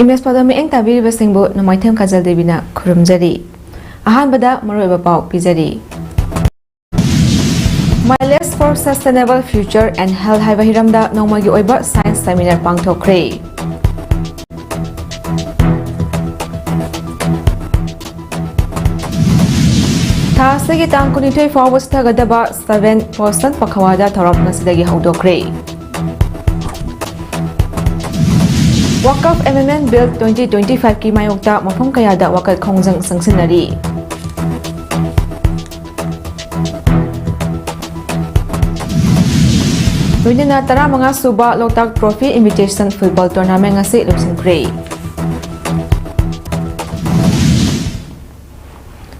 Image pada mi eng tabi basingbu namaithem kajal devina khurumjari. Ahan bada maroi bapau pijari. Mileage for Sustainable Future and Health haiba hiramda nongmagi oiba science seminar pangthokre. Thasagi tang kunithoi forward gadaba 7% pakhawada thorom nasidagi haudokre. Waqf Amendment Bill 2025 ki mayokta mafam kayada wakal khongjang sangsinari. Loinina tara mga suba Lotak Trophy Invitation Football Tournament ngasi lupsingkre.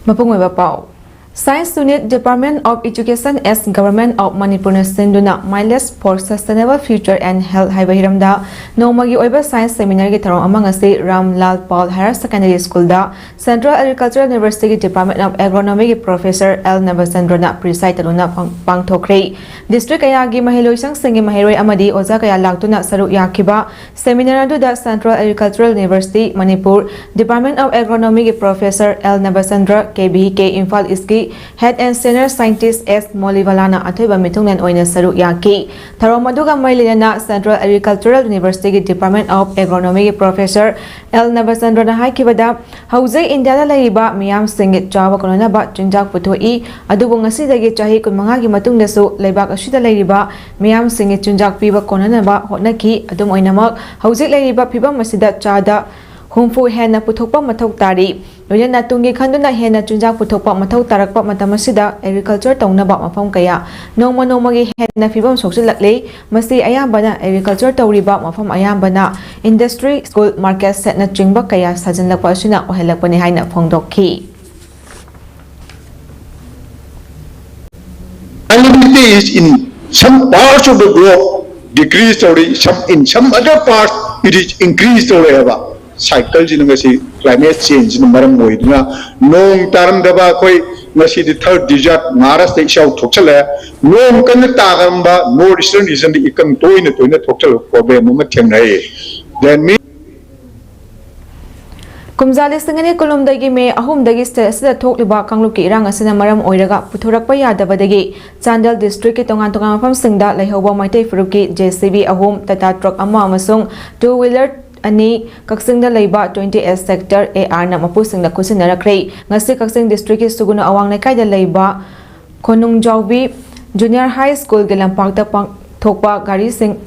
Mapungoy bapau. Science Unit Department of Education as Government of Manipur na sinduna Mileage for Sustainable Future and Health haiba hiramda nongmagi oiba science seminar gi tharong amang ase Ramlal Paul Higher Secondary School da Central Agricultural University Department of Agronomy gi Professor L Navasandra na preside taluna pangthokre. District kaya gi mahiloisang singi mahiroi amadi oza kaya lagtuna saruk yakiba seminar adu da Central Agricultural University Manipur Department of Agronomy gi Professor L Navasandra KBK Imphal East Head and Senior Scientist S. Molivalana athoiba mitungnen oina saruk yaki. Tharom aduga mailina Central Agricultural University Department of Agronomy Professor L. Navasandra na haikibada hauzai India da laiba miyam singit chawa konona ba chinjak puthoi adubu ngasidagi chahi kunmanga gi matungdasu laibak asida laiba miyam singit chinjak piba konana ba hotnaki adum oinamak hauzai laiba phibam masida chada humfu hena puthokpa mathau tari loina tungi khanduna hena chunjak puthokpa mathau tarakpa matamasida agriculture taunaba mafam kaya nongma nongmagi hena phibam soksilakle masi ayambana agriculture tauriba mafam ayambana industry school market set na chingba kaya sajanlakpa asina ohelakpani haina phongdokhi. Unemployment is in some parts of the globe decreased already, in some other parts it is increased already. Cycle ji climate change maram moiduna nong taram daba koi ngasi the third desert maras te shau thokchale nong kan tagaramba northeastern region the ikam toina thokchal problem ma themnai then me Kumzali singani kulumdagi me ahumdagi state sida thokliba kangluki irang asina maram oiraga puthorakpa yadabadagi Chandel district ki tongan tongan mafam singda laihoba maitai furuki JCB ahum tata truck ama amasung two wheeler ani kaksingda leiba 20S sector AR na mapusingda kusinnarakre ngasi kaksing district ki suguna awang nakai da leiba Konungjawbi junior high school gi lampakta thokpa gari sing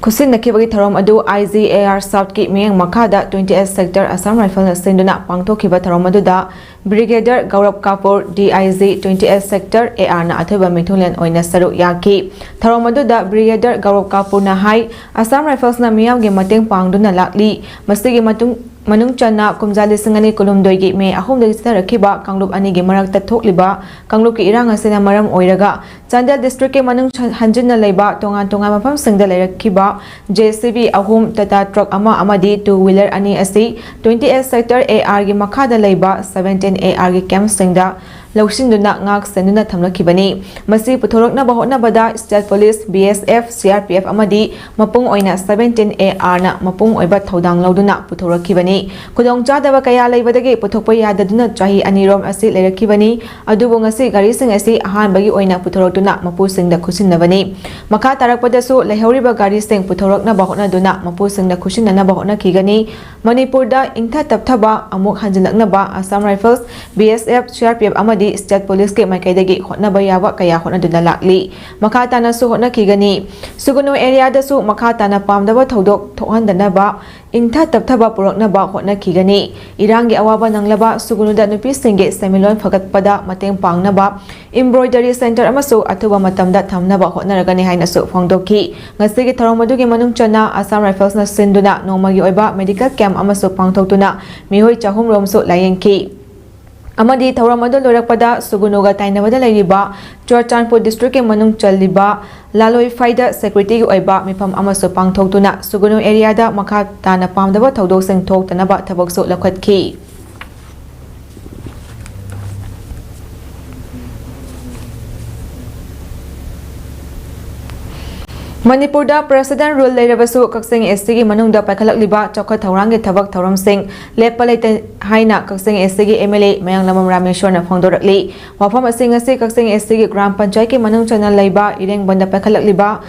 kusin nakibagi tharom adu IGAR South ki miyang makhada 20S sector Assam Rifle na sinduna pangthokiba tharom adu da Brigadier Gaurav Kapoor DIG 20S sector AR na athoba mithulen oina saru yaki tharom adu da Brigadier Gaurav Kapoor na hai Assam Rifles na miyam gi mateng pangduna lakli masigi manung chana kumjali singani kulumdoi gi me ahum dagi sarakiba kanglup ani gi marakta thokliba kanglup ki irang asina maram oiraga Chandel district ke manung hanjinna leiba tongan tongan mafam singda leirakiba JCB ahum tata truck ama amadi two wheeler ani asi 20S sector AR gi makhada leiba 17 AR gi camp singda lausinduna ngak senduna thamlakibani masi puthorokna bahotna bada state police BSF CRPF amadi mapung oina 17 AR na mapung oiba thodang lauduna puthorakibani kudong chadaba kaya leibadagi puthokpa yadaduna chahi anirom asi leirakibani adubu ngasi gari sing asi ahan bagi oina puthorokduna mapu singda khusinnabani makha tarakpadasu leihoriba gari sing puthorokna bahotna duna mapu singda khusinnana bahotna kigani Manipurda ingtha tapthaba amuk hanjilakna ba Assam Rifles BSF CRPF amadi state police ke makaidagi hotnaba yawa kaya hotnaduna lakli makata na su hotna kigani sugunu area da su makata na pamdaba thodok thohandanaba ingtha tapthaba puraknaba hotna kigani irangi awaba nanglaba sugunu da nupi singe semilon phagatpada mateng pangnaba embroidery center amasu athuba matamda thamnaba hotnaragani haina su phongdoki ngasigi tharomadugi manung chana Assam Rifles na sinduna nomagi oiba medical camp amasu pangthoktuna mihoi chahum romsu layengki amadi thauram adu lorakpada sugunuga tainabada lairiba Churchanpur district ke manung challiba laloi faida security gi oiba mifam amasu pangthoktuna sugunu area da makha tana pamdaba thodok sing thoktanaba thabak su lakhatki Manipurda President Rule Leirabasu Kaksing STG Manungda Pakalakliba Chokha Thaurangi Thabak Thauram Singh Lepalete Haina Kaksing STG MLA Mayang Lamam Rameshwarna Phongdorakli Wafam Asing Asi Kaksing STG Gram Panchayat Manung Chana Laiba Ireng Banda Pakalakliba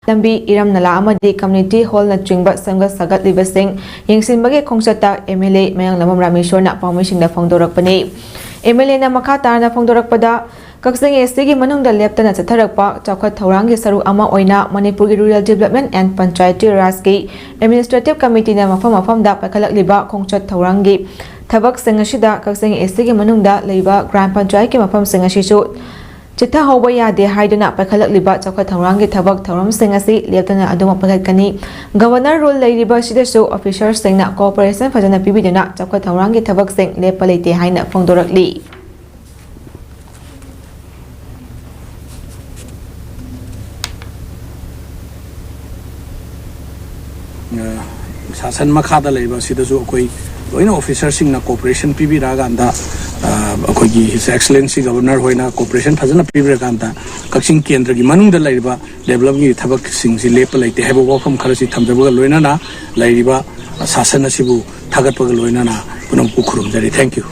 Lambi Iram Nala Amadi Community Hall na Chingba Sangha Sagat Liba Singh Yingsinbagi Khongchata MLA Mayang Lamam Rameshwarna Pawmisingda Phongdorakpani MLA na Makata na Phongdorakpada Kaksing STG Manungda Leptana Chatharakpa Chokha Thaurangi Saru Ama Oina Manipur Rural Development and Panchayati Rajki Administrative Committee na mafam-da Pakalakliba Khongchat Thaurangi Thabak Singashida Kaksing STG Manungda Leiba Grand Panchayat ki mafam Singashisu Chitha Hauba Yade Haiduna Pakalakliba Chokha Thaurangi Thabak Thauram Singasi Leptana Aduma Pagatkani Governor Rule Leiriba Sidasu Officers Singna Cooperation Fajana Pibiduna Chokha Thaurangi Thabak Sing Lepalete Haina Phongdorakli Sasan Makada Labor Sidazu Koi, officer sing na cooperation PB Raganda, His Excellency Governor Hoina Cooperation Fazana PB Raganda, Kaksing Kendra Manung the Laiba, developing Tabak Sings, Lepal, like they have a walk from Karasi Tamdabuga Loinana, Laiba, Sasana Sibu, Tagapaga Loinana, Punampukurum. Thank you.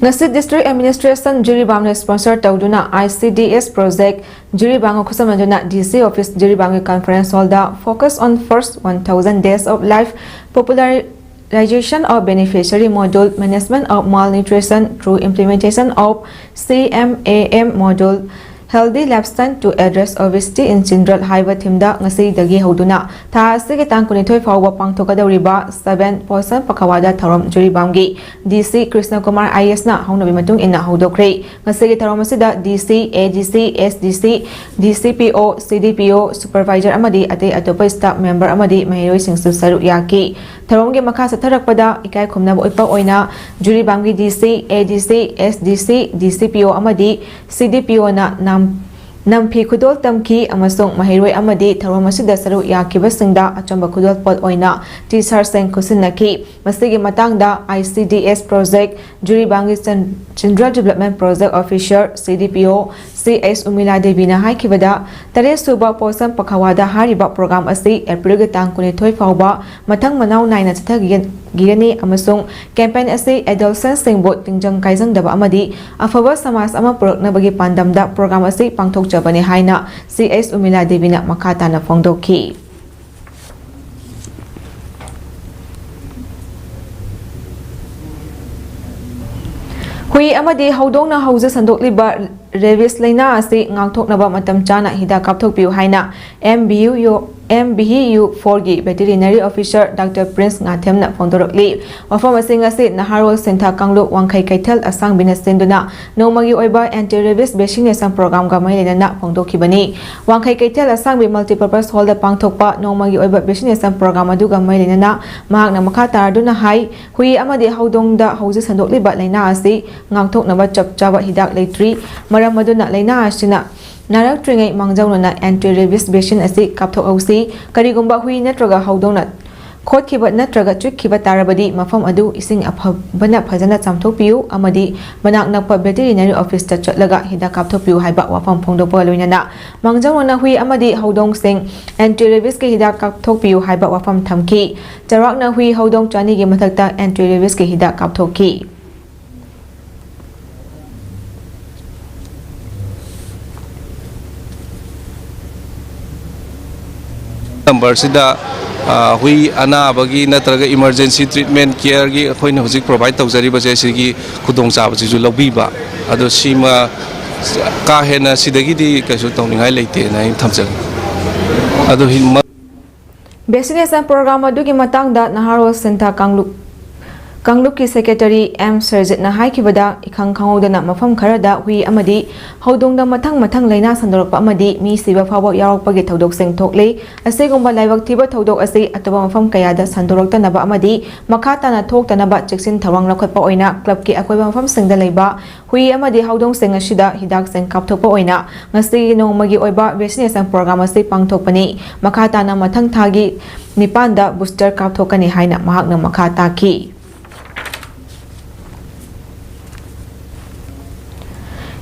Ngasi District Administration Jiribang sponsor tauduna ICDS project Jiribang kusamaduna DC Office Jiribang Conference Hall da focus on first 1000 days of life popularization of beneficiary module management of malnutrition through implementation of CMAM module Healthy Lifestyle to address obesity in children haiba thimda ngasi dagi hoduna tha asige tang kunithoi fawba pangthokadawriba 7% pakhawada tharom Jiribamgi DC Krishna Kumar IS na haunabi matung inna hodokre ngasi tharom asida DC ADC SDC DCPO CDPO supervisor amadi ate atopa staff member amadi mahiroi singsu saru yaki tharomgi makha satharakpada ikai khumnaba oipa oina Jiribamgi DC ADC SDC DCPO amadi CDPO na Nampi Kudol Tamki Amasong Mahiroi Amadi Taromasida Saru Yakibasingda Achamba Kudol Pot Oina Tisar Seng Kusinaki Masigi Matangda ICDS Project Juribangi Chindra Development Project Officer CDPO CS Umila Devina Haikibada Tare Suba Posam Pakawada Hariba Program Asi April Tang Kunitoi Fauba Matang Manau Naina Gigani Amasong Campaign Asi Adolescent Singbot Tingjang Kaisang Daba Amadi Afaba Samas Ama Purok Nabagi Pandamda Program Asi Pangtok Jabani Haina CS Umila Devina Makata na Phongdoki Hui amadi haudong na hauza sandok liba Revis Laina asi ngangthok naba matam chana hida kapthok piu haina MBU 4gi veterinary officer Dr. Prince Ngathem na phongdorokli wafam asing asi Naharol Sentha Kanglu Wangkhai Kaithal asang binasenduna nomagi oiba anti rabies vaccination program ga mailena na phongdokhibani Wangkhai Kaithal asang bi multipurpose hall da pangthokpa nomagi oiba vaccination program aduga mailena na mahak na makha tarduna hai hui amadi haudong da hauji sandok liba laina asi ngangthok naba chapchaba hidak leitri maram maduna laina asina Narak Tringai Mangjauna anti-rabies vaccine asi kapthok ausi karigumba hui natraga haudona khot khiba natraga chuk khiba tarabadi mafam adu ising aphabana phajana chamthok piu amadi manak nakpa veterinary office ta chatlaga hida kapthok piu haiba wafam phongdopa loinana Mangjauna hui amadi haudong sing anti-rabies ke hida kapthok piu haiba wafam thamki charakna hui haudong chani ge mathakta anti-rabies ke hida kapthokki Number sida hui anabagi natraga emergency treatment care gi akhoi na hojik provide tawjari ba je sigi khudong chaba ji lobi ba ado sima ka hena sidagi di kasu tawningai leite na thamjal ado vaccination program adugi matangda Naharol Sentha Kangluki Secretary M. Serjit na haikibada ikhang khangodana mafam kharada hui amadi haudongda mathang laina sandorokpa amadi mi siba fawa yarokpagi thodok sing thokle asigumba laibak thiba thodok asi atoba mafam kayada sandorokta naba amadi makhata na thokta naba cheksin thawang lakhotpa oina club ki akoiba mafam singda leiba hui amadi haudong sing asida hidak sing kapthokpa oina ngasi nongmagi oiba vaccination program asi pangthokpani makhata na mathang thagi nipanda booster kapthokani haina mahakna makhata ki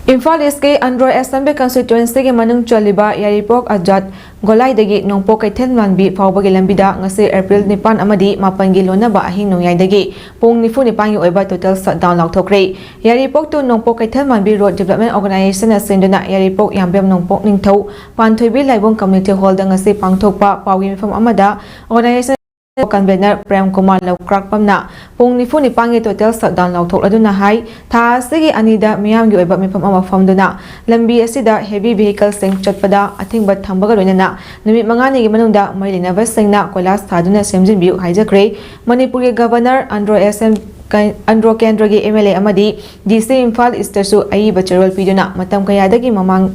Imphal Eastki Andhra Assembly Constituency ki manung chaliba Yaripok Ajat Golaidagi Nongpo Kaithen Manbi Faubagi Lambida ngasi April 9 amadi 8 gi lonaba ahing nongyai pung 9 gi oiba total shutdown lauthokre Yaripok to Nongpo Kaithen Manbi Road Development Organization asinduna Yaripok Yambem Nongpok Ningthau Panthoibi Laibong Community Hall da ngasi pangthokpa pawi mifam amada organization Convener Prem Kumar Lokrak Pamna pung 9 gi total shutdown lauthok aduna hai tha sigi anida miyam gi oiba mifam ama famduna lambi asida heavy vehicle sing chatpada athingba thambaga loinana numit 5 ni gi manungda mailina singna koilas thaduna semjin biu haijakre Manipur gi governor Andro Kendra gi MLA amadi DC Imphal East su ai bacharwal piduna matam kayadagi mamang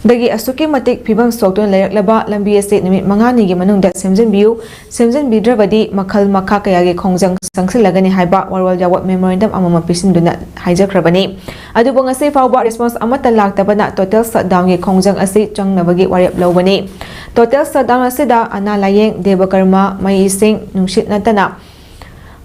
dagi asuki matik phibam sokton layaklaba lambi ase numit 5 ni gi manungda semjin bidrabadi makhal makha kayagi khongjang sangsilagani haiba warwal jawat memorandum amama pisinduna haijakrabani adubo ngase fawba response amata laktabana total shutdown gi khongjang ase changnabagi warep lobani total shutdown asida ana layeng debakarma mai sing nungshit natana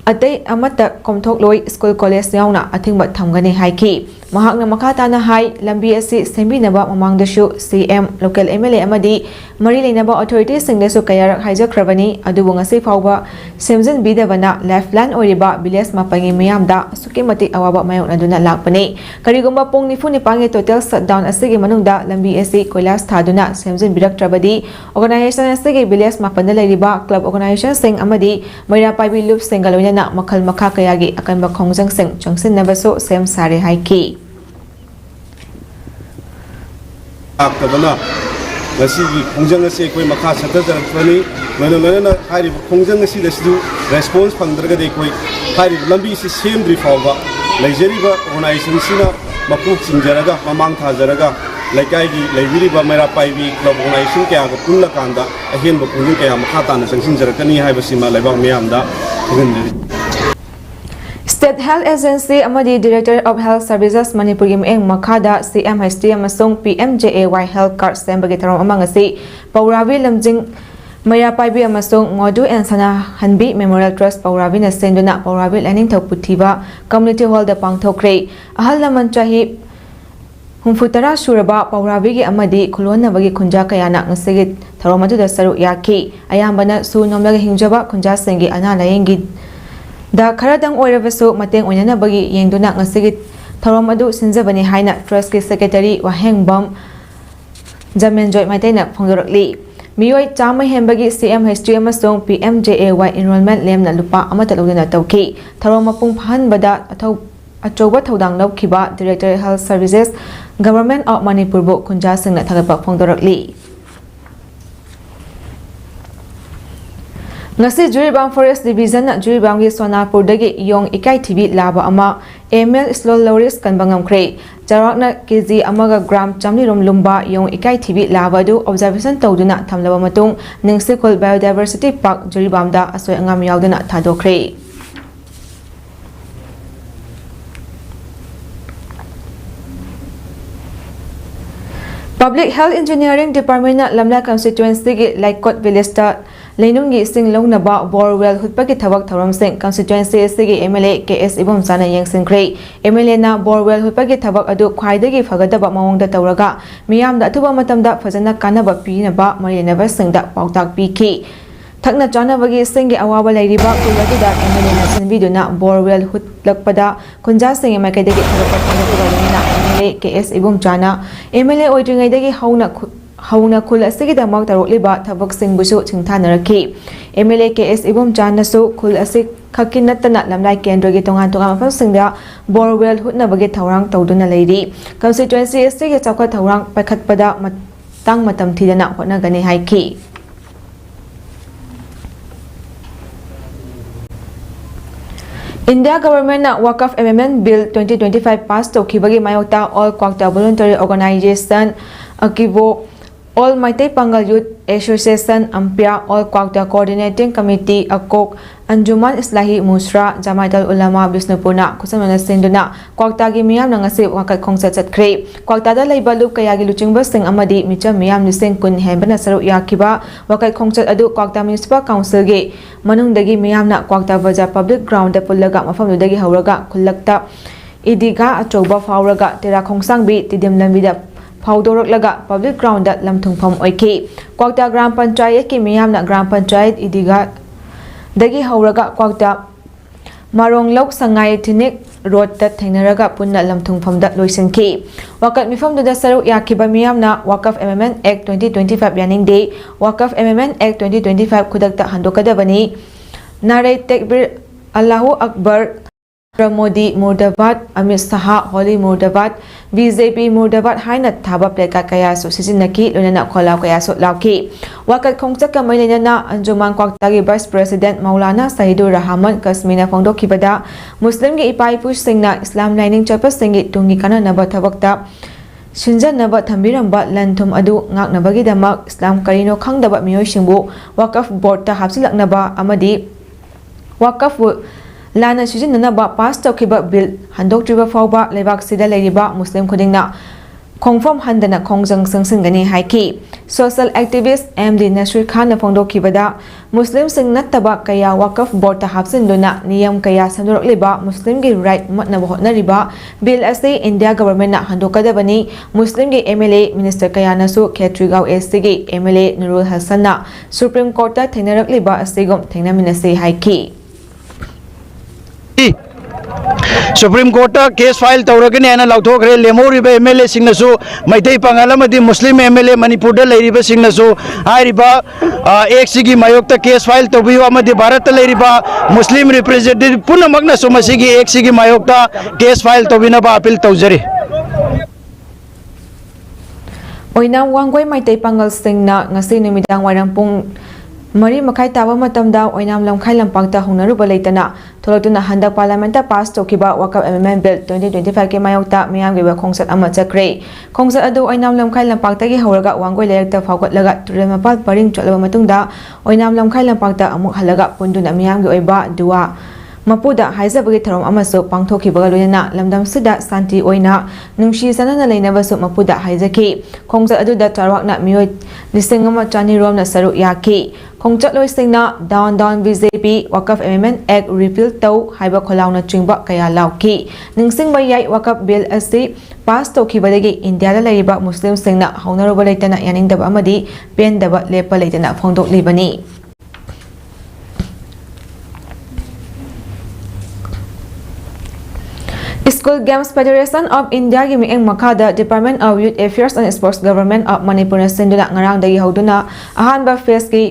atei amata komthok loi school college yauna athingba thamgani haiki mahakna makhatana hai lambi asi sembinaba mamangdasu CM local MLA amadi mari leinaba authority singdasu kayarak haijakrabani adubu ngasi fawba semjin bidabana lifeline oriba village mapangi miyamda suki mati awaba mayong aduna lakpani karigumba pung 9 gi total shutdown asigi manungda lambi asi koilas thaduna semjin biraktrabadi organization asigi village mapanda leiriba club organization sing amadi maira paibi loop singaloina na makhal makha kayagi akanba khongjang sing changsin nabaso sem sare haiki aktabana ngasigi khongjang ase koi makha sata jarakpani manolana hari khongjang ase dasidu response phangdraga de koi hari lambi si semdri fawba leijeriba organization sina mapuk singjaraga mamang thajaraga laikai gi leibiriba mera paibi club organization kya ga punna kanda ahen ba kunni kya makha ta na sangsin jarakani haibasima laibak miyamda thunjari State Health Agency amadi Director of Health Services Manipur gi eng makhada CMHT amasung PMJAY Health Card sembagi tharom amangasi Pauravi Lamjing Maya Paibi amasung Ngodu and Sana Hanbi Memorial Trust Pauravi na senduna Pauravi Learning Thoputhiba Community Hall da pangthokre ahal laman chahi humfutara suraba Pauravi gi amadi khulona bagi khunja kayana ngasigi tharom adu da saru yaki ayambana su nomlaga hingjaba khunja sengi ana layengi da kharadang oirabasu mateng oinana bagi yengduna ngasigi tharom adu sinjabani haina trust ki secretary wahengbam Jamenjoy maitaina phongdorakli miyoi chama hembagi CMHT amasung PMJAY enrollment lemna lupa amata lodina tawki tharom mapung phanbada achouba thodang lawkhiba Director Health Services Government of Manipur bu khunja singna thagapa phongdorakli ngasi Juribam Forest Division na Juribam gi Sonapur dagi yong ikai thibi laba ama ML Slow Loris kanbangam kre jarakna kg amaga gram chamlirom lumba yong ikai thibi laba du observation tawduna thamlaba matung Ningsikol Biodiversity Park Juribam da asoi angam yauduna thadokre Public Health Engineering Department na Lamla Constituency gi Laikot Village ta Leinungi sing longnaba borewell hutpagi thabak thorom sing constituency sigi MLA KS ibom sana yengsingkre MLA na borewell hutpagi thabak adu khwaidagi phagadaba mawongda tawraga miyamda athuba matamda fajana kanaba pinaba marinaba singda pautak piki thakna chanabagi singi awaba lairiba kulagida MLA na sinbiduna borewell hutlakpada kunja sing makaidagi thabak thangapuralina MLA KS ibom chana MLA oidringaidagi hauna khul asigi damak tarokliba thabak singbusu chingthanaraki MLA KS ibom chanasu khul asig khakinatana lamlai kendra gi tongan mafam singda borewell hutnabagi thawrang tawduna leiri constituency asigi chakwa thawrang pakhatpada matang matam thidana hotnagani haiki India government na Waqf Amendment Bill 2025 passed to Kibagi Mayota All Kwakta Voluntary Organization Akivo All Maitai Pangal Youth Association Ampia All Kwakta Coordinating Committee Akok Anjuman Islahi Musra Jamaital Ulama Bisnupuna Kusamana Sinduna Kwakta gi miyam na ngasi wakat khongsa chatkre Kwakta da leiba lup kaya gi luchingba sing amadi micha miyam ni sing kun hembana saru yakiba wakat khongsa adu Kwakta Municipal Council gi manung dagi miyam na Kwakta Bazaar Public Ground da pullaga mafam dagi hawraga kullakta इदिगा अचौबा फाउरगा तेरा खोंसांगबी तिदिम लंबिदा फाउदोरकलगा public ground लमथुंगफम ओइखी क्वाक्ता ग्राम पंचायत की मियामना ग्राम panchayat इदिगा दगी हौरगा क्वाक्ता मारोंगलौक Sangai थिनिक road थेंगनरगा पुन्ना लमथुंगफमदा लोइसिनखी वाकत मिफमदुदा सरुक याखिबा मियामना वकफ amendment act 2025 यानिंगदे वकफ amendment act 2025 खुदकता हंदोकदबनी नारे तकबीर अल्लाहु अकबर मोदी मुर्दाबाद अमित शाह होली मुर्दाबाद BJP मुर्दाबाद हाइना थाबा प्लेका कयासु सिजिनकी लोनना खोलाव कयासु लाउकी वाकत खोंगचक कमै लेना अंजुमान क्वाक्तागी वाइस प्रेसिडेंट मौलाना सहीदुर रहमान कस्मीना फोंदोखिबदा मुस्लिम गे इपाइपु सिंगना इस्लाम लाइनिंग चपा सिंगी तुंगी काननबा थबकता सिंजनबा थंबिरंबा लनथुम अदु ngaknabagidama इस्लाम करिनो खंगदबा मियोइसिंबु वकफ बोर्ड ता हापसिलकनबा अमदी वकफ लाना सिजिननबा पास तौखिबा बिल हंदोक्ट्रिबा फाउबा लेबाक सिदा लेरिबा मुस्लिम खुदिंगना खोंगफम हंदना खोंजंग संसिंगनी हाइकी social activist MD Nasrul Khan फोंदोखिबदा मुस्लिम सिंग नत्तबा कया वकफ बोर्ड ता हापसिनदुना नियम कया संदोरकलिबा मुस्लिम गे राइट मतनबा होटनरिबा बिल असे इंडिया गवर्नमेंट ना हंदोकदबनी मुस्लिम गे एमएलए मिनिस्टर कयानसु खेत्रीगाव एससी गे एमएलए नुरुल हसन ना सुप्रीम कोर्ट ता थेंगनरकलिबा असेगम थेंगनामिनसे हाइकी सुप्रीम कोर्ट केस फाइल तौरगनी है लौथोखरे लेमोरीब एमएलए सिंगनसु मैथई पंगाल अमदी मुस्लिम एमएलए मणिपुर लेरिब सिंगनसु हाइरिबा एक सिगी मायोक्ता केस फाइल तौबियो अमदी भारत लेरिबा मुस्लिम रिप्रेजेंटेटिव पुनमकनसु मसिगी एक सिगी मायोक्ता केस फाइल तौबिनबा अपील तौजरी ओइनाम वांगोय मैथई पंगल सिंगना ngasi numitang wairang pung मरी मखाई ताबा मतमदा ओइनाम लमखाई लंपाक्ता होनरुबा लेतना थोलतुना हंदक पार्लियामेंट पास तोखिबा वकफ एमेंडमेंट बिल 2025 के मायोक्ता मियामगे खोंगसत अमा चक्रे खोंगसत अदु ओइनाम लमखाई लंपाक्ता गे हौरगा वांगोय लेरक्ता फावगतलगा तुरेल मपाल परिंग चलबा मतुंगदा ओइनाम लमखाई लंपाक्ता अमुक हलगा पुंदुना मियामगे ओइबा दुआ मपुदा हाइजबगे थरोम अमसो पांगथोखिबगा लोयना लमदम सिदा शांति ओइना नुंगशी सनना लेनबसु मपुदा हाइजकी खोंगसत अदुदा चारवाकना मियोय लिसिंग अमा चानी रोमना सरु याकी खोंगचत लोइसिंगना डाउन बीजेपी वकफ एमेंडमेंट एक्ट रिपील तौ हाइबा खोलाउना चिंगबा कया लाउकी निंगसिंगबा याय वकफ बिल असि पास तौखिबदगी इंडियादा लेरिबा मुस्लिम सिंगना हौनरुबा लेतना यानिंगदबा अमदी पेंदबा Lepa लेतना फोंदोकलिबनी School Games Federation of India gi mieng makhada Department of Youth Affairs and Sports Government of Manipur na sinduna ngarang dagi hauduna ahanba phase ki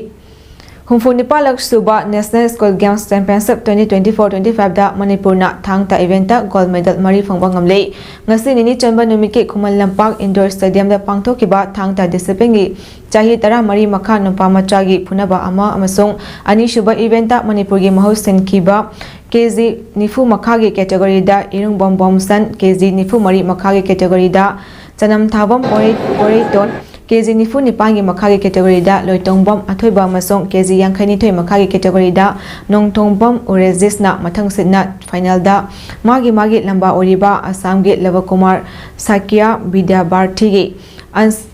Humfunipalak Suba National School Games Championship 2024-25 da Manipur na thangta event ta gold medal mari phangba ngamle ngasi nini chanba numiki Khumal Lampak Indoor Stadium da pangthokiba thangta discipline gi chahi tara mari makha nupa macha gi phunaba ama amasung ani suba event ta Manipur gi mahau sinkiba KG Nifu Makhagi category da Irung Bom Bomsan KG Nifu Mari Makhagi category da Chanam Thabam Oriton KG Nifu Nipangi Makhagi category da Loitong Bom Athoiba Masong KG Yankhani Thoi Makhagi category da Nongtong Bom Urezis na Mathang Sidna final da Magi Lamba Oriba Assam ge Lavakumar Sakya Vidya Bharti ge Ans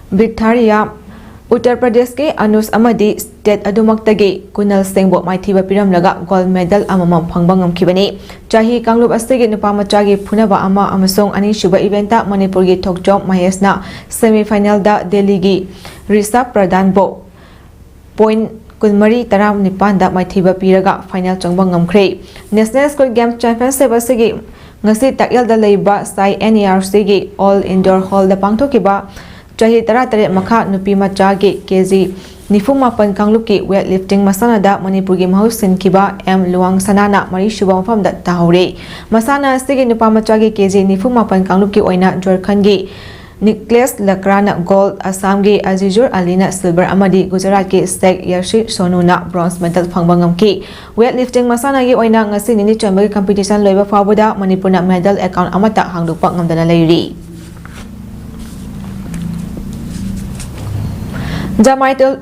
Bitharia Uttar Pradesh ke Anus Amadi State Adumaktagi Kunal Singbo Maithiba Piramlaga gold medal amamam phangbang ngamkhibani chahi kanglup astige nupa machagi phunaba ama amasong ani shuba eventa Manipur gi Thokjom Mahesna semi final da Delhi gi Rishabh Pradhan bo point kulmari taram nipan da maithiba piraga final changbang ngamkhre National School Games Championship asige ngasi takyal da leiba sai NERC gi all indoor hall da pangthokiba chahi tara makha nupi macha gi KG Nifumapan Kangluki weightlifting masana da Manipur gi mahau sinkiba M Luang Sanana mari shuba mafam da tahore masana astige nupa macha gi KG Nifumapan Kangluki oina Jharkhand gi Nicholas Lakrana gold Assam gi Azizur Alina silver amadi Gujarat gi Sek Yashi Sonuna bronze medal phangbangam ki weightlifting masana gi oina ngasi nini chambagi competition loiba fabuda Manipur na medal account amata hangdupa ngamdana leiri Jamaitul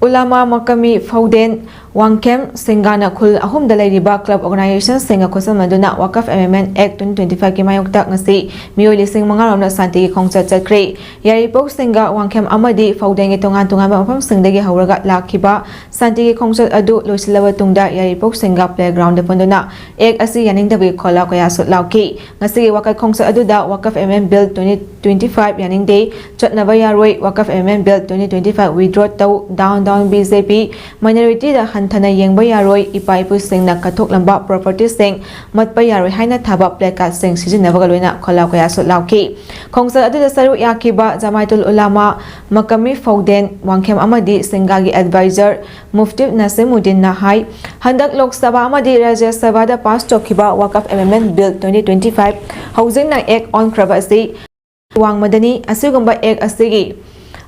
Ulama Makami Fauden Wangkem Singana Khul Ahum da Lairiba Club Organization Singa Khosam Maduna Waqf Amendment Act 2025 ki mayokta ngasi mioi lising mangaramna santi khongchat chakre Yaripok Singa Wangkem amadi Faudeng tongan tongan mafam singdagi hauraga lakhiba santi khongchat adu loisilaba tungda Yaripok Singa playground panduna ek asi yaningdabi khola kaya sut lauki ngasi Waqf khongchat adu da Waqf Amendment Bill 2025 yaningde chatnaba yaroi Waqf Amendment Bill 2025 withdraw tau down BJP minority da hanthana yengba yaroi ipaipu singna kathok lamba property sing matpa yaroi haina thaba placard sing sijinabaga loina khola kaya sut lauki khongsa adu da saru yakiba Jamaitul Ulama Makami Fauden Wangkem amadi Singagi advisor Mufti Nasimuddin Nahai handak Lok Sabha amadi Rajya Sabha da pass tokiba Waqf Amendment Bill 2025 housing na act on krabasi wang madani asigumba act asigi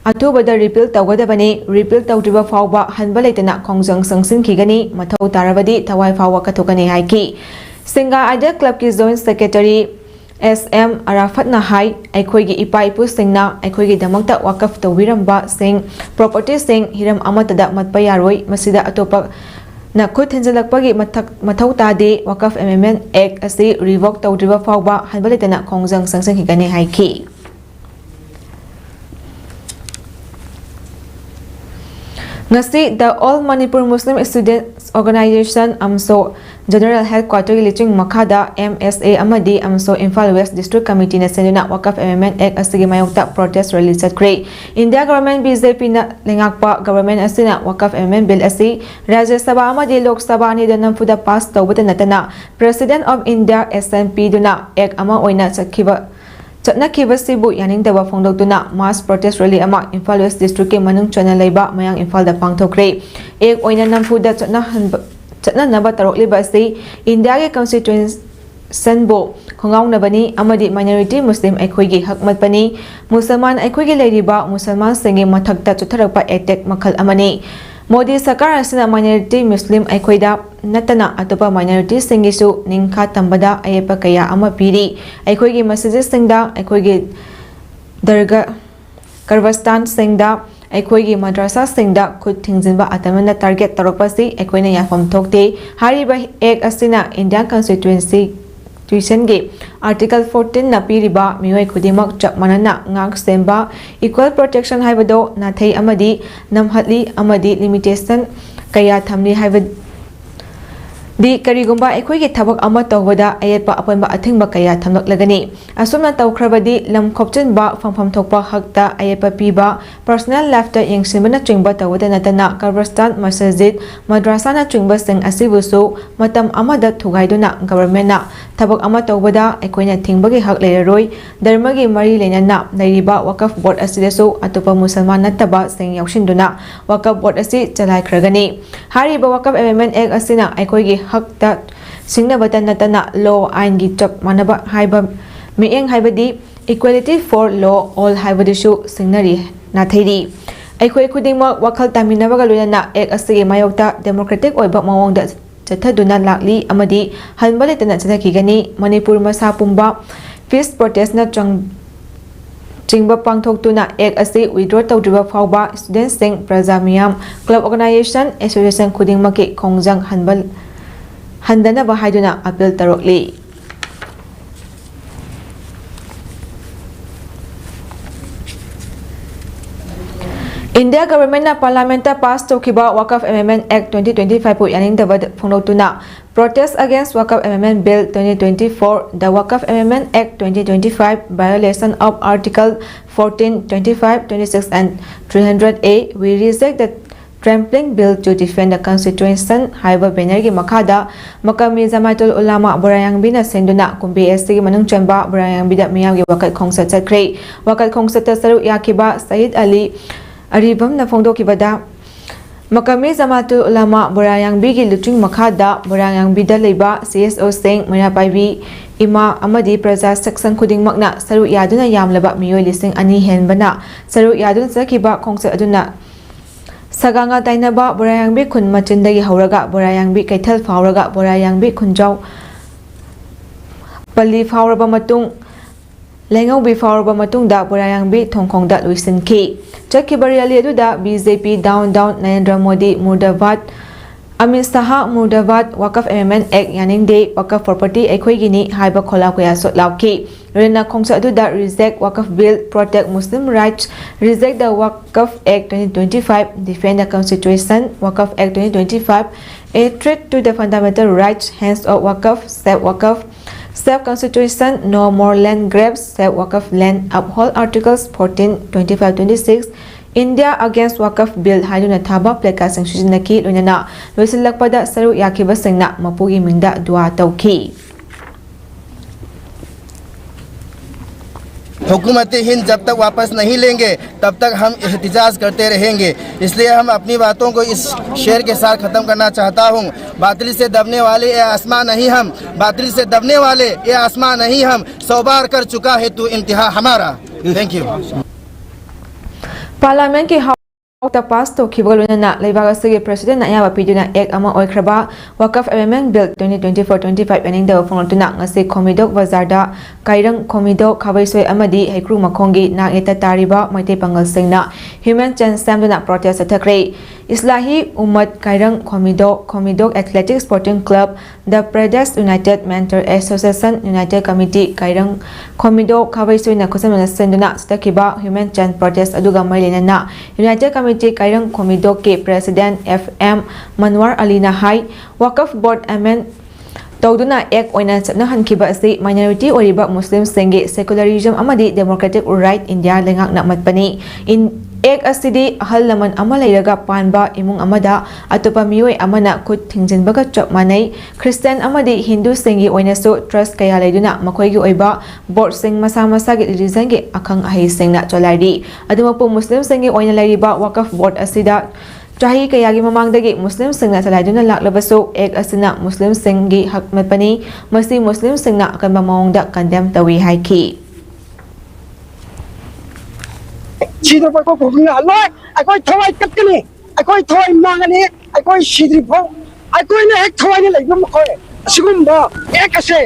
Atubada repeal tawgadabani repeal tawdriba fawba hanba leitana khongjang sangsin khigani mathau tarabadi thawai fawwa kathokani haiki Singa Idea Club ki joint secretary SM Arafat Nahai aikhoigi ipaipu singna aikhoigi damakta Waqf tawiramba sing property sing hiram amatada matpa yaroi masida atopa na khut henjalakpagi mathau tade Waqf Amendment Act asi revoke tawdriba fawba hanba leitana khongjang sangsin khigani haiki Ngasi the All Manipur Muslim Students Organization amso General Headquarter Liching Makada MSA amadi amso Imphal West District Committee na senuna Waqf Amendment Act asigi mayokta protest rally chatkre India government BJP na lingakpa government asina Waqf Amendment Bill asi Rajya Sabha amadi Lok Sabha ni danam fuda pass tawbata natana President of India SNP duna Act ama oina chakhiba Chatnakibasibu yaningdaba phongdokduna mass protest rally ama Imphal West District ke manung chana leiba mayang Imphal da pangthokre ek oina namfuda chatna naba tarokliba si India ke constituency sanbo khongaunabani amadi minority Muslim aikhoigi hakmat pani Musalman aikhoigi leiriba Musalman singi mathakta chutharakpa attack makhal amani Modi Sarkar asina minority Muslim aikhoida natana atopa minority singisu ningkha tambada ayepa kaya ama piri aikhoigi messages singda aikhoigi darga karvastan singda aikhoigi madrasa singda khut thingjinba atamana target tarokpasi aikhoina yafam thokte hariba ek asina Indian constituency tuition ge article 14 na piriba mioi khudimak chak manana ngak semba equal protection haibado nathei amadi namhatli amadi limitation kaya thamli haibad di karigumba aikhoigi thabak ama tawbada ayetpa apanba athingba kaya thamlaklagani asumna tawkhrabadi lam khopchinba fampham thokpa hakta ayetpa piba personal life ta yengsimna chingba tawada natana Karbastan Masjid Madrasa na chingba sing asibusu matam amada thugaiduna government na thabak ama tawbada aikoina thingbagi hak leiroi dharmagi mari lenana nairiba Waqf board asidesu atopa musalman nataba sing yaushinduna Waqf board asi chalai khragani hariba Waqf Amendment Act asina aikoigi hakta singnabata natana law aingi chap manaba haiba mieng haibadi equality for law all haibadishu singnari natheri aikoi khudingma wakhal taminabaga loina ek asigi mayokta democratic oiba mawongda chathaduna lakli amadi hanbale tana chathakigani Manipur masa pumba peace protest na chingba pangthoktuna ek asi withdraw tawdriba fawba students sing praja miyam club organization association khudingmaki khongjang handana bahaiduna appeal tarokli India government na parliamenta pass tokiba Waqf Amendment Act 2025 pu yaningdaba phonglotuna protest against Waqf Amendment Bill 2024 the Waqf Amendment Act 2025 violation of Article 14, 25, 26 and 300A we reject the trampling bill to defend the constitution haiba banner gi makada Makami Jamaitul Ulama Burayang bina senduna kumbi SC manung chanba Burayang bida miyam gi wakat khongsa chakre wakat khongsa ta saru yakiba Said Ali Aribam na phongdokibada Makami Jamaitul Ulama Burayang bi gi luting makada Burayang bida leiba CSO sing maya paibi ima amadi praja section khuding makna saru yaduna yamlaba miyoi lising ani henbana saru yaduna chakiba khongsa aduna Saganga Dainaba Burayangbi Kun Machindagi Hauraga Burayangbi Kaitel Fauraga Burayangbi Kunjau Pali Fauraba Matung Lengau bi Fauraba Matung da Burayangbi Thongkong da Luisin Ki Chakibari Ali Aduda BJP Down Narendra Modi Murdavad Amit Saha Murdabat Waqf Amendment Act Yaningde Waqf Property Equigini Haiba Kola Kuya Sot Lauki Rena Kongsa Aduda reject Waqf Bill Protect Muslim Rights reject the Waqf Act 2025 defend the Constitution Waqf Act 2025 a threat to the fundamental rights hence of Waqf save Waqf save Constitution no more land grabs save Waqf land uphold Articles 14 25 26 India against Waqf Bill haiduna thaba pleka sangsujinaki loinana loisilakpada saru yakiba singna mapugi mingda dua tauki हुकूमत हिंद जब तक वापस नहीं लेंगे तब तक हम एहतजाज करते रहेंगे। इसलिए हम अपनी बातों को इस शेर के साथ ख़त्म करना चाहता हूँ। बातिल से दबने वाले ये आसमान नहीं हम, बातिल से दबने वाले ये आसमान नहीं हम, 100 बार कर चुका है तू इंतहा हमारा। Thank you. पार्लियामेंट की पास तो खिबगलना लेबागसगे प्रेसिडेंट अयाबा पिदुना एक अमा ओइख्रबा वकफ अमेंडमेंट बिल 2024-25 एनिंग द फोंगलतुना ngasi खोमिदोक बाजारदा काइरंग खोमिदोक खाबैसोय अमदी हैक्रू मखोंगी नागेता तारिबा मैते पंगल सिंगना ह्यूमन चेंज सैमदुना प्रोटेस्ट अथक्रे इस्लाही उम्मत काइरंग खोमिदोक एथलेटिक स्पोर्टिंग क्लब द प्रेडेस united mentor association united committee काइरंग खोमिदोक खाबैसोयना खुसमना सेंदुना सतकिबा ह्यूमन चेंज प्रोटेस्ट अदुगा मैलेना यूनाइटेड कमिटी काइरंग खोमिदोक के प्रेसिडेंट एफएम मनवार अलीना हाई वकफ बोर्ड अमेंड तौदुना एक ओइना चपना हनखिबा असि माइनॉरिटी ओरिबा मुस्लिम सेंगे सेकुलरिज्म अमदी डेमोक्रेटिक राइट इंडिया लेंगाकना मतपनी इन एक असिदी अहल लमन अमा लेरगा पानबा इमुंग अमदा अतोपा मियोय अमना खुद थिंजिनबगा चप मानै क्रिश्चियन अमदी हिंदू सेंगी ओइनासो ट्रस्ट कया लेदुना मखोयगी ओइबा बोर्ड सिंग मसा मसागी रिलीजन गे अखंग अहि सिंगना चलाइदी अदुमपु मुस्लिम सेंगी ओइना लेरिबा वकफ बोर्ड असिदा चाही कयागी ममांगदगी मुस्लिम सिंगना चलाइदुना लाक्लबसो एक असिना मुस्लिम सिंगी हक मतपनी मसी मुस्लिम सिंगना अकनबा मौंगदा कंडेम तवी हाइकी सीधे पर को भूखना अल्लाह अकोई थवाई कटकनी अकोई थवाई मांगनी अकोई सीधी भो अकोई ने एक थवाई ने लेबम खोय सिगुम्बा एक असे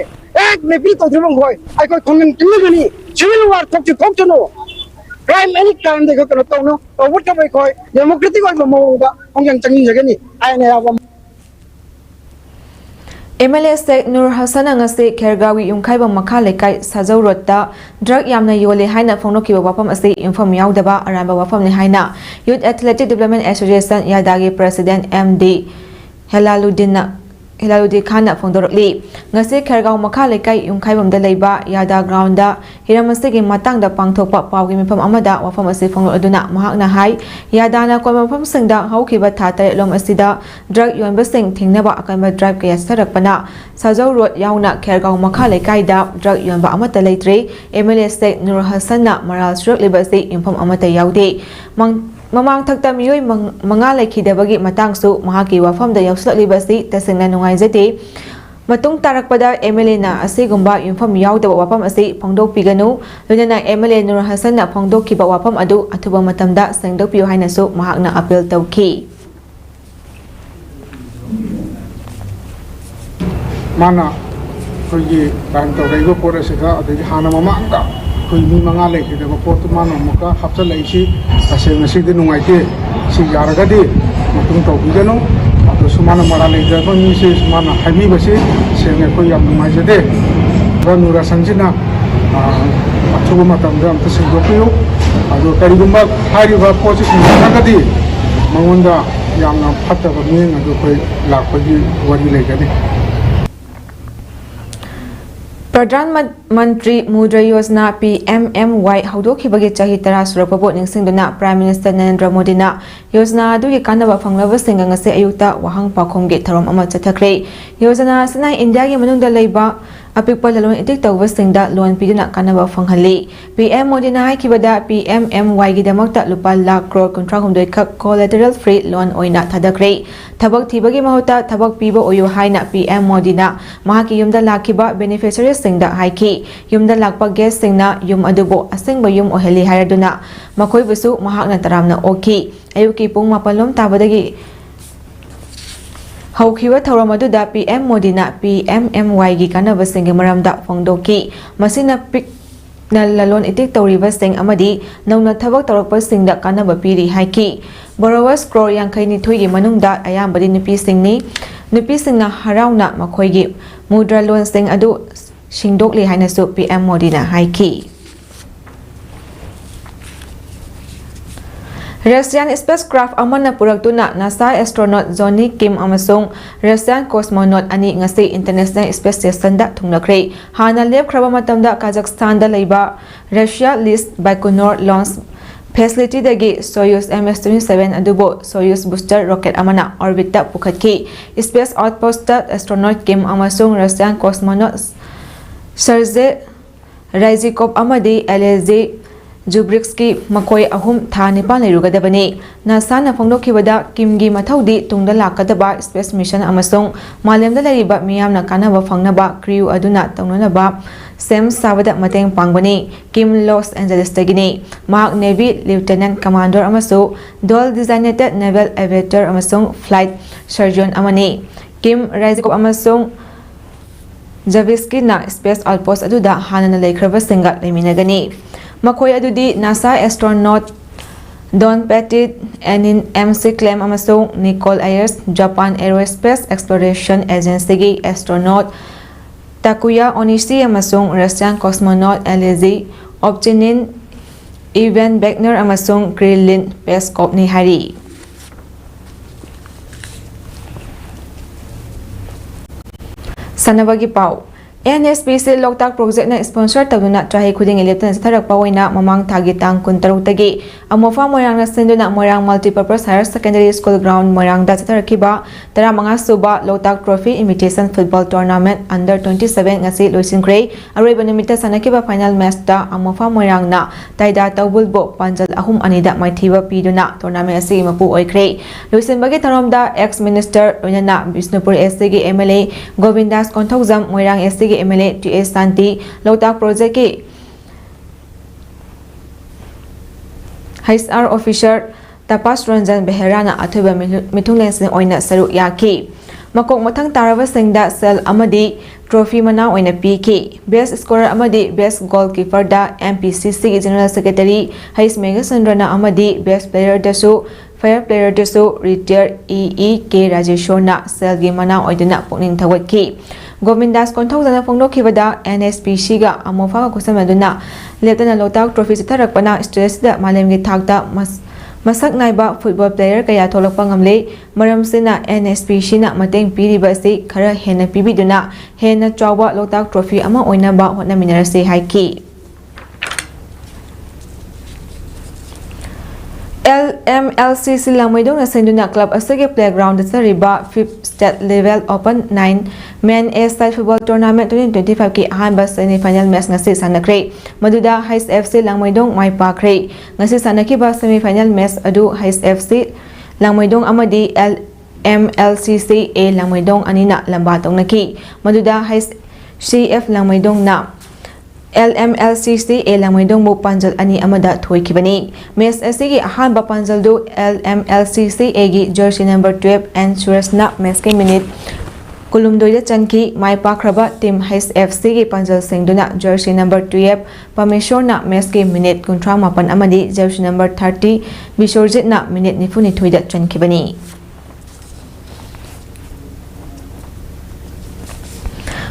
एक में भी तो दिमंग होय अकोई खोंगन किलगनी सिविल वार थोक नो क्राइम एनी कारण देखो कनो तो नो वोट का खोय डेमोक्रेटिक वार ममोदा खोंगन चंगी जगनी आयने आवा MLA Sek Nur Hassan angase Khergawi Yumkhaiba Makha Lekai Sajau Rotta drug yamna yole haina phongnoki wapam ase inform yaudaba aramba wapam ne haina Youth Athletic Development Association yadagi President MD Helaluddin Khanna phongdorli ngase Khergaw Makha Lekai Yumkhaibam da leiba yada ground da hiramasigi matang da pangthokpa pawgi mifam amada wafam ase phonglo aduna mahakna hai yadana komafam singda haukiba thatare lom asida drug yonba sing thingnaba akanba drive kaya sarakpana Sajau Road yauna Khergaw Makha Lekai da drug yonba amata leitre MLA Sek Nur Hassan na maral stroke libasi infam amata yaude Mamang thakta miyoy manga laikhidabagi matangsu mahaki wafamda yauslakibasi tasingna nungaizate matung tarakpada MLA na asigumba infam yaudaba wafam asi phongdok piganu lunana MLA Nur Hassan na phongdok kiba wafam adu athuba matamda sengdok piyo hainasu mahakna appeal tawki mana kogi banto gaigo porasida adagi hana mamanga कोई मी मंगा लेके देखो port मानो मुका हफ्ता लेसी ऐसे मसीद नुंगाइते सी यारगदी मतुंग तो बिगनो तो सुमाना मरा लेके को मी से सुमाना हमी बसे सेने को याम नुंगाइजदे रनुरा संजना अथुगो मतम दम तो सिंगोपियो अदो करिगुम्बा हारिबा पोजिशन नगदी मंगोंदा यामना फत्तबा मिंग अदो कोई लाखपगी वरी लेगदे प्रधानमंत्री मुद्रा योजना PMMY हौदोखिबगे चाही 10 सुरपबो निंगसिंगदुना प्राइम मिनिस्टर नरेंद्र मोदीना योजना अदुगी कानबा फंगलबसिंग ngase ayukta wahang pakhomge tharom ama chathakre योजना असना इंडिया के मनुंग लेबा अपिकपा ललोन इतिक तौबसिंगदा लोन पिदुना कानबा फंगहली PM मोदीना हाइकिबदा PMMY गी दमकता लुपा लाख करोड़ कुंट्राहुमदोय खक कोलेटरल फ्री लोन ओइना थादक्रे थबक थीबगी महौता थबक पीबो ओयो हाइना PM मोदीना महाकी युमदा लाखिबा बेनिफिशियरी सिंगदा हाइकी युमदा लाखपा गेस्ट सिंगना युम अदुबो असिंगबा युम ओहेली हायरदुना मखोइबसु महाकना तरामना ओखी अयुकी पुंग मापलम ताबदगी हौखिवा थौरम अदुदा PM मोदीना PMMY गी कानबसिंग मरमदा फोंदोकी मसिना lalon itik tawribasing amadi nauna thabak tawrakpasingda kanaba piri haiki borrowers crore yankai ni thuigi manungda ayambadi nupisingni nupisingna harauna makhoigi mudra loan sing adu shingdokli hainasu PM Modi na haiki Russian spacecraft amana puraktuna NASA astronaut Johnny Kim amasung Russian cosmonaut ani ngasi International Space Station da thunglakre hana lepkhraba matamda Kazakhstan da leiba Russia list Baikonur launch facility dagi Soyuz MS-27 adubo Soyuz booster rocket amana orbit da pukhatki space outpost da astronaut Kim amasung Russian cosmonaut Sergei Ryzhikov amadi Alexei Jubrixki makoi ahum thani pa leirugadabani NASA na phongdokhibada Kimgi mathaudi tungda lakadaba space mission amasung malemda leriba miyamna kanaba phangnaba crew aduna tawnanaba sem sabada mateng pangbani Kim Los Angeles tagini Mark Navy Lieutenant Commander amasu dual designated naval aviator amasung flight surgeon amani Kim Ryzhikov amasung Javiski na space outpost aduda hanana leikraba singa leiminagani Makoy adudi NASA astronaut Don Pettit, Enin MC Clem amasung Nicole Ayers, Japan Aerospace Exploration Agency astronaut Takuya Onishi amasung Russian cosmonaut Alexei Ovchinin, Ivan Beckner amasung Kirillin Peskov ni hari. Sanabagi pau NSPC Loktak project na sponsor tawna trahi khuding electon tharak pawaina mamang thagi tang kuntaruk tagi amofa moirang na senduna moirang multipurpose higher secondary school ground moirang da tharakiba 15 suba Loktak trophy invitation football tournament under 27 ngasi loisingkre areba nimita sanakiba final match da amofa moirang na taida tawbulbo panjal ahum anida maithiba piduna tournament asi mapu oikre loisinbagi tharomda ex minister oinana Bisnupur SC MLA Govindas Konthokjam moirang SC MLA TA Santi Loktak project ki HR officer Tapas Ranjan Beherana athuba mithunglensin oina saru yaki makok mathang taraba singda sel amadi trophy mana oina piki best scorer amadi best goalkeeper da MPCC general secretary Hais Megasandrana amadi best player dasu fair player dasu retired EEK Rajeshona sel gi mana oidina pokning thawaki Govindas Konthokjana phongdokhibada NSPC ga amofa kusamaduna letana Loktak trophy sitharakpana stress da malemgi thakta masak naiba football player kaya tholakpa ngamle maramsina NSPC na mateng piriba si khara hena pibiduna hena chawa Loktak trophy ama oinaba hotnaminarase haiki LMLCC Langmaidong na senduna club asage playground sariba 5th state level open 9 men A-side football tournament 2025 ki ahanba semi final match ngasi sanakre maduda Hais FC Langmaidong mai pakre ngasi sanakiba semi final match adu Hais FC Langmaidong amadi LMLCC A Langmaidong anina lamba tongnaki maduda Hais CF Langmaidong na LMLCC A Langmaidong bu panjal ani amada thoikibani mes asigi ahanba panjal du LMLCC A gi jersey number 12 and Surasna mes ke minute kulumdoida chanki mai pakraba team Hais FC gi panjal singduna jersey number 12 Pameshorna mes ke minute 38 amadi jersey number 30 Bishorjit na minute nifuni thoida chankibani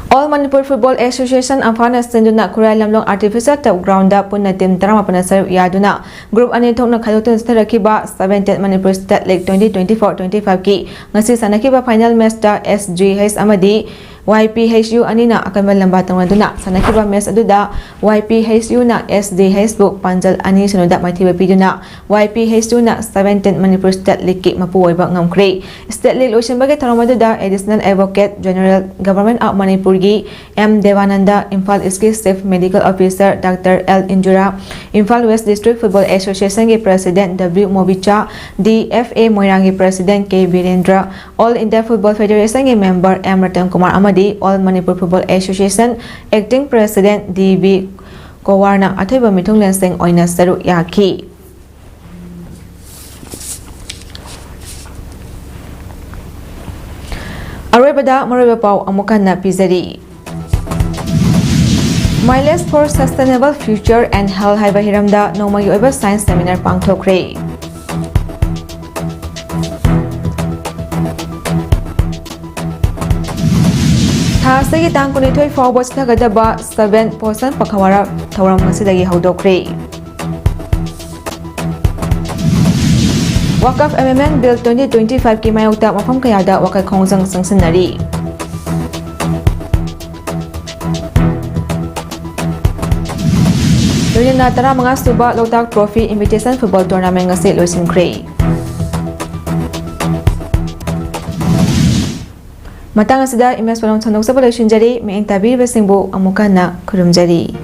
All Manipur Football Association Amphana Senduna Kurai Lamlong Artificial Turf Ground da punna team 18 yaduna group ani thokna khalotun starakiba 7th Manipur State League 2024-25 ki ngasi sanakiba final match da SGH amadi YPHU anina akanba lamba tangduna sanakiba match aduda YPHU na SDH bu panjal ani sunoda maithiba piduna YPHU na 17th Manipur State League ki mapuoiba ngamkre State League lotion bage tharomadu da Additional Advocate General Government of Manipur gi M Devananda Imphal East Chief Medical Officer Dr. L Injura Imphal West District Football Association gi President W Mobicha DFA Moirangi President K Virendra All India Football Federation gi member M Ratan Kumar Amadi All Manipur Football Association Acting President DB Kowarna athoiba mithunglensing oina saru yaki Aroibada Maroiba Pau Amukanna Pizari Mileage for Sustainable Future and Health haiba hiramda nomagi oiba science seminar pangthokre. Thasagi tang kunithoi fawba chithagadaba 7% pakhawara thawram ngasidagi haudokre. Waqf Amendment Bill 2025 ki mayokta mafam kayada wakal khongjang sangsinari. Luyana tara mga suba Lotak Trophy Invitation Football Tournament ngasi loisinkhre. Matang asida imes palong chandok sa pala shinjari, may tabir besingbo amukana kurumjari.